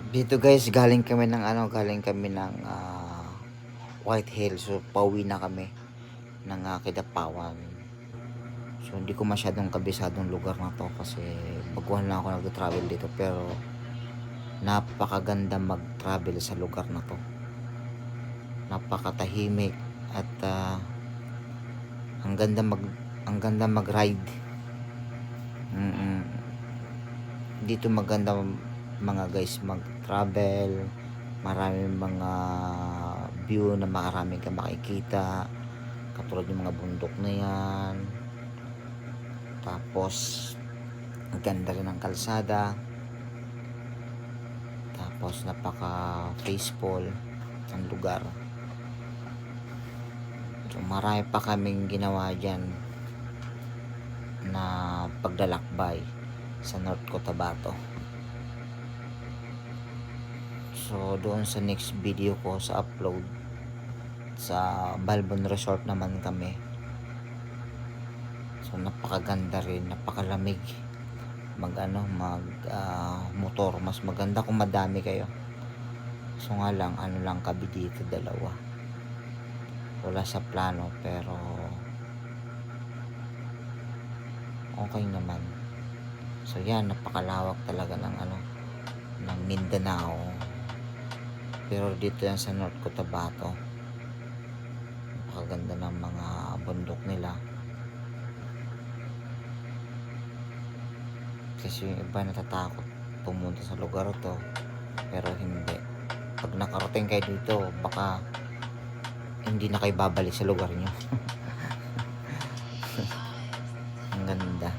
Dito guys, galing kami ng White Hills. So pauwi na kami ng Kidapawan. So hindi ko masyadong kabisadong lugar na to kasi baguhan lang ako nag-travel dito, pero napakaganda mag-travel sa lugar na to. Napakatahimik at ang ganda mag-ride. Dito maganda mga guys mag-travel. Maraming mga view na maraming ka makikita, katulad yung mga bundok na yan. Tapos ang ganda rin ng kalsada, tapos napaka peaceful ang lugar. So marami pa kaming ginawa dyan na paglalakbay sa North Cotabato. So doon sa next video ko sa upload, sa Balbon Resort naman kami. So napakaganda rin, napakalamig mag motor. Mas maganda kung madami kayo. So nga lang, lang kami dito, dalawa. Wala sa plano, pero okay naman. So yan, napakalawak talaga ng Mindanao. Pero dito yan sa North Cotabato, napakaganda ng mga bundok nila. Kasi yung iba natatakot pumunta sa lugar to, pero hindi. Pag nakarating kayo dito, baka hindi na kayo babalik sa lugar nyo. Ang ganda.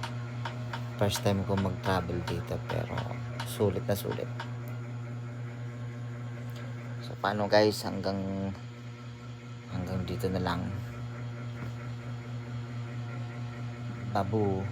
First time ko mag-travel dito, pero sulit na sulit. So paano guys, hanggang dito na lang. Babu.